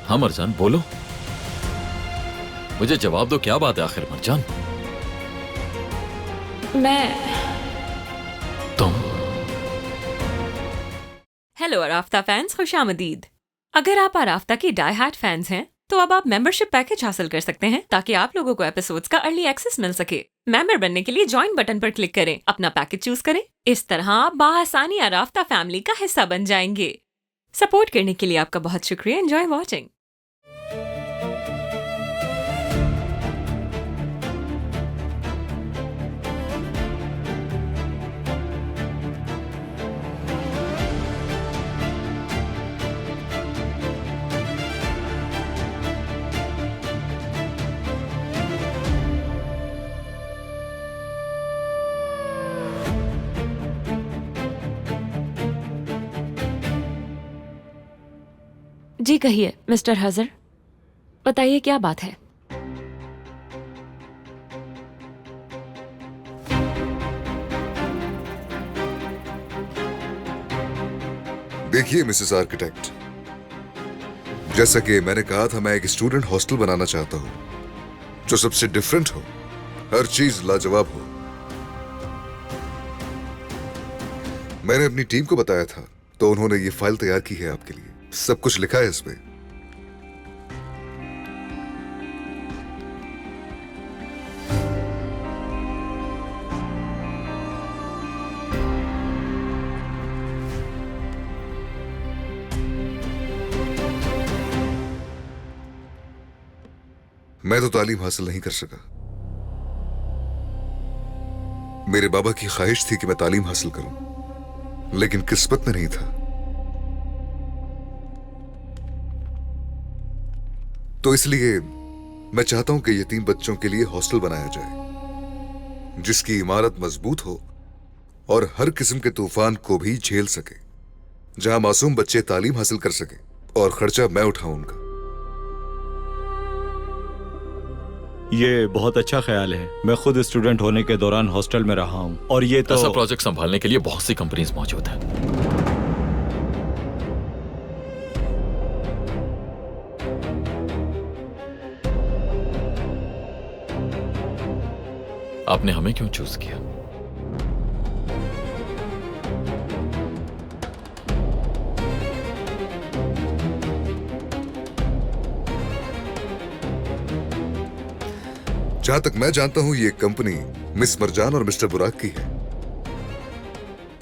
हाँ मरजान बोलो, मुझे जवाब दो, क्या बात है आखिर मरजान? तुम? हेलो अराफ्ता फैंस, खुशामदीद। अगर आप अराफ्ता की डाई हार्ड फैंस हैं तो अब आप मेंबरशिप पैकेज हासिल कर सकते हैं ताकि आप लोगों को एपिसोड्स का अर्ली एक्सेस मिल सके। मेंबर बनने के लिए ज्वाइन बटन पर क्लिक करें, अपना पैकेज चूज करें। इस तरह आप बाआसानी अराफ्ता फैमिली का हिस्सा बन जाएंगे। सपोर्ट करने के लिए आपका बहुत शुक्रिया। Enjoy watching. जी कहिए मिस्टर हजर, बताइए क्या बात है? देखिए मिसेस आर्किटेक्ट, जैसा कि मैंने कहा था, मैं एक स्टूडेंट हॉस्टल बनाना चाहता हूं जो सबसे डिफरेंट हो, हर चीज लाजवाब हो। मैंने अपनी टीम को बताया था तो उन्होंने ये फाइल तैयार की है आपके लिए, सब कुछ लिखा है इसमें। मैं तो तालीम हासिल नहीं कर सका। मेरे बाबा की ख्वाहिश थी कि मैं तालीम हासिल करूं, लेकिन किस्मत में नहीं था। तो इसलिए मैं चाहता हूं कि यतीम बच्चों के लिए हॉस्टल बनाया जाए जिसकी इमारत मजबूत हो और हर किस्म के तूफान को भी झेल सके, जहां मासूम बच्चे तालीम हासिल कर सके और खर्चा मैं उठाऊं उनका। ये बहुत अच्छा ख्याल है। मैं खुद स्टूडेंट होने के दौरान हॉस्टल में रहा हूँ और ये तो ऐसा प्रोजेक्ट संभालने के लिए बहुत सी कंपनीज मौजूद हैं। आपने हमें क्यों चूज किया? जहां तक मैं जानता हूं ये कंपनी मिस मरजान और मिस्टर बुराक की है,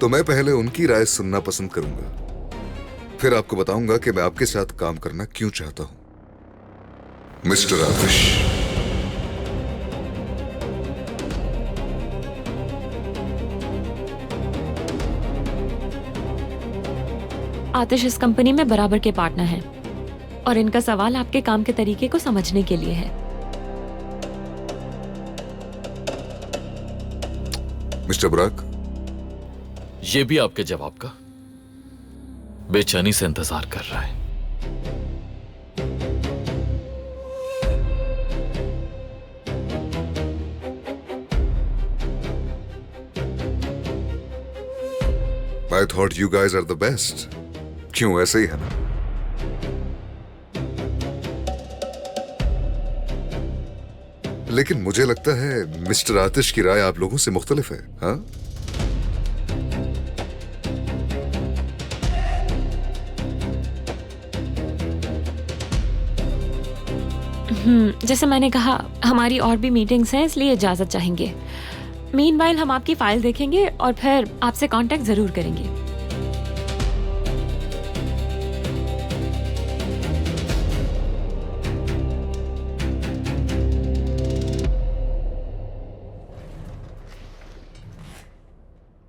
तो मैं पहले उनकी राय सुनना पसंद करूंगा, फिर आपको बताऊंगा कि मैं आपके साथ काम करना क्यों चाहता हूं। मिस्टर आतिश, आतिश इस कंपनी में बराबर के पार्टनर हैं और इनका सवाल आपके काम के तरीके को समझने के लिए है। मिस्टर बुराक, ये भी आपके जवाब का बेचैनी से इंतजार कर रहा है। I thought you guys are the best. क्यों, ऐसे ही है ना? लेकिन मुझे लगता है मिस्टर आतिश की राय आप लोगों से मुख्तलिफ है, हाँ? जैसे मैंने कहा, हमारी और भी मीटिंग्स हैं, इसलिए इजाजत चाहेंगे। मीनवाइल हम आपकी फाइल देखेंगे और फिर आपसे कांटेक्ट जरूर करेंगे।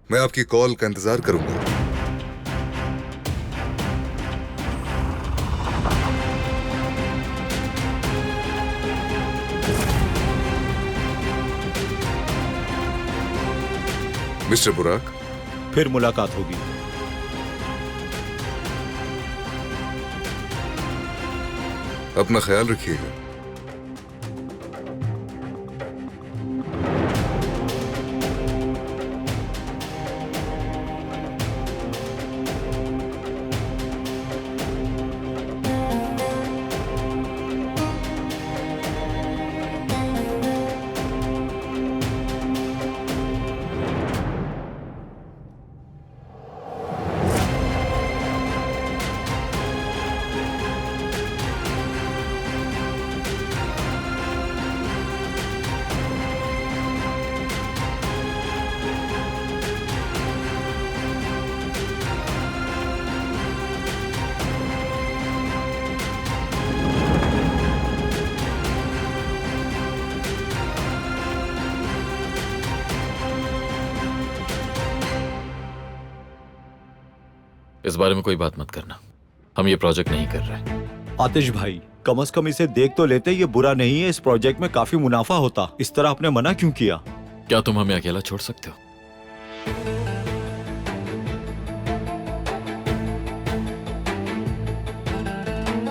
मैं आपकी कॉल का इंतजार करूंगा। मिस्टर बुराक, फिर मुलाकात होगी। अपना ख्याल रखिएगा। इस बारे में कोई बात मत करना। हम ये प्रोजेक्ट नहीं कर रहे। आतिश भाई, कम से कम इसे देख तो लेते, ये बुरा नहीं है, इस प्रोजेक्ट में काफी मुनाफा होता। इस तरह आपने मना क्यों किया? क्या तुम हमें अकेला छोड़ सकते हो?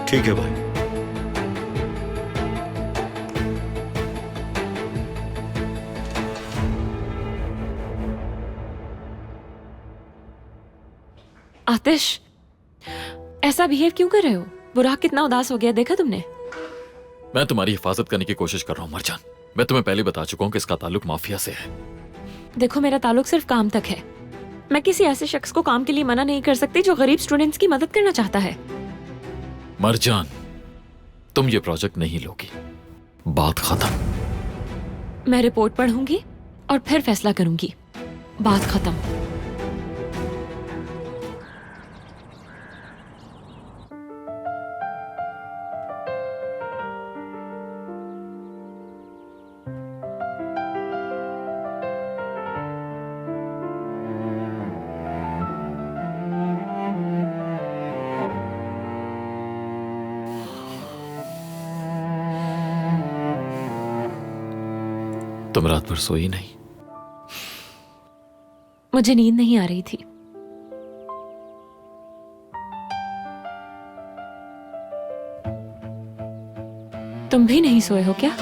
ठीक है भाई। आतिश, ऐसा बिहेव क्यों कर रहे हो? बुराक कितना उदास हो गया, देखा तुमने? मैं तुम्हारी हिफाजत करने की कोशिश कर रहा हूँ मरजान। मैं तुम्हें पहले बता चुका हूँ कि इसका ताल्लुक माफिया से है। देखो, मेरा ताल्लुक सिर्फ काम तक है। मैं किसी ऐसे शख्स को काम के लिए मना नहीं कर सकती जो गरीब स्टूडेंट्स की मदद करना चाहता है। मरजान, तुम ये प्रोजेक्ट नहीं लोगी। बात खत्म। मैं रिपोर्ट पढ़ूंगी और फिर फैसला करूंगी। बात खत्म। तुम रात भर सोई नहीं? मुझे नींद नहीं आ रही थी। तुम भी नहीं सोए हो क्या?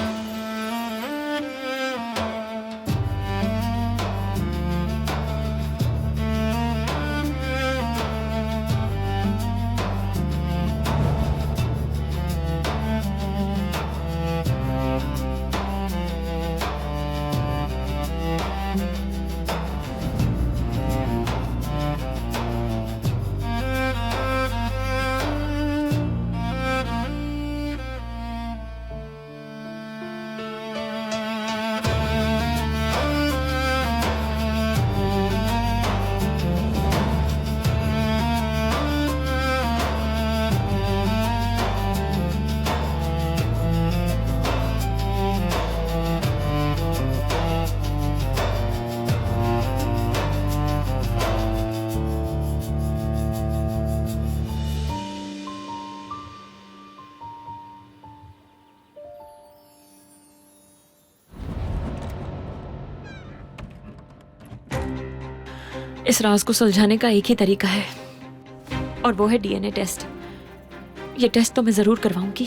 इस राज को सुलझाने का एक ही तरीका है और वो है डीएनए टेस्ट। ये टेस्ट तो मैं जरूर करवाऊंगी।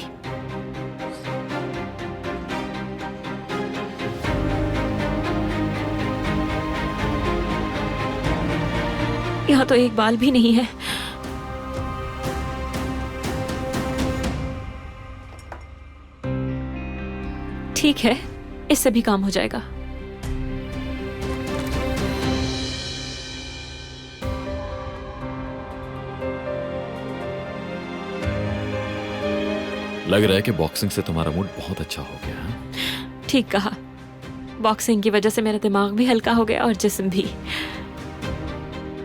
यहाँ तो एक बाल भी नहीं है। ठीक है, इससे भी काम हो जाएगा। लग रहा है कि बॉक्सिंग से तुम्हारा मूड बहुत अच्छा हो गया है। ठीक कहा। बॉक्सिंग की वजह से मेरा दिमाग भी हल्का हो गया और जिस्म भी।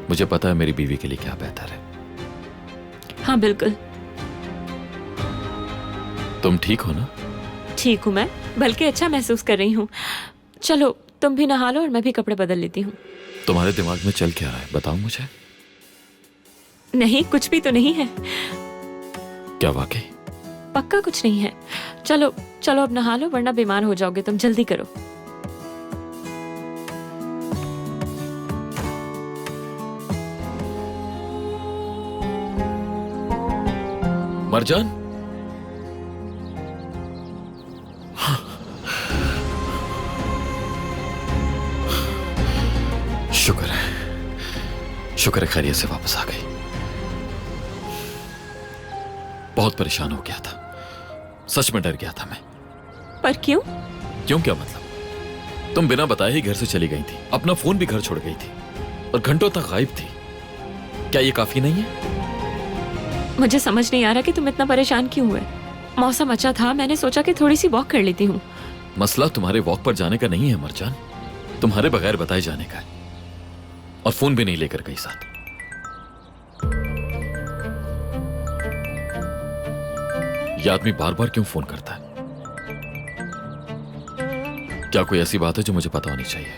मुझे पता है मेरी बीवी के लिए क्या बेहतर है। हाँ बिल्कुल। तुम ठीक हो ना? ठीक हूँ मैं, बल्कि अच्छा महसूस कर रही हूँ। चलो तुम भी नहा लो और मैं भी कपड़े बदल लेती हूँ। तुम्हारे दिमाग में चल क्या रहा है, बताओ मुझे। नहीं, कुछ भी तो नहीं है। क्या वाकई? पक्का कुछ नहीं है। चलो चलो अब नहा लो, वरना बीमार हो जाओगे तुम। जल्दी करो। मरजान, शुक्र है खैरियत से वापस आ गई। बहुत परेशान हो गया था, सच में डर गया था मैं। पर क्यों? क्यों क्या मतलब? तुम बिना बताए ही घर से चली गई थी, अपना फोन भी घर छोड़ गई थी और घंटों तक गायब थी। क्या ये काफी नहीं है? मुझे समझ नहीं आ रहा कि तुम इतना परेशान क्यों हुए। मौसम अच्छा था, मैंने सोचा कि थोड़ी सी वॉक कर लेती हूँ। मसला तुम्हारे वॉक पर जाने का नहीं है मरजान, तुम्हारे बगैर बताए जाने का है। और फोन भी नहीं लेकर गई साथ। ये आदमी बार बार क्यों फोन करता है? क्या कोई ऐसी बात है जो मुझे पता होनी चाहिए?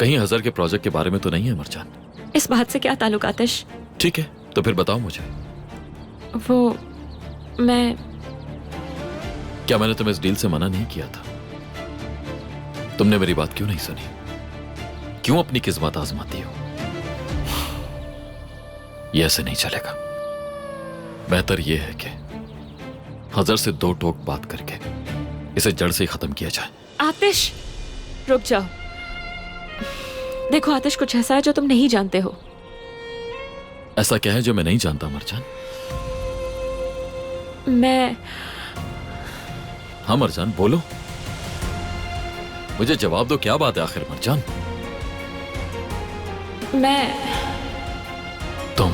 कहीं हजर के प्रोजेक्ट के बारे में तो नहीं है मरजान? इस बात से क्या ताल्लुक आतिश? ठीक है, तो फिर बताओ मुझे, वो मैं क्या मैंने तुम्हें इस डील से मना नहीं किया था? तुमने मेरी बात क्यों नहीं सुनी? क्यों अपनी किस्मत आजमाती हो? ये ऐसे नहीं चलेगा। बेहतर यह है कि हजर से दो टोक बात करके इसे जड़ से ही खत्म किया जाए। आतिश, रुक जाओ। देखो आतिश, कुछ ऐसा है जो तुम नहीं जानते हो। ऐसा क्या है जो मैं नहीं जानता मरजान? मैं हाँ मरजान, बोलो, मुझे जवाब दो, क्या बात है आखिर मरजान? मैं तुम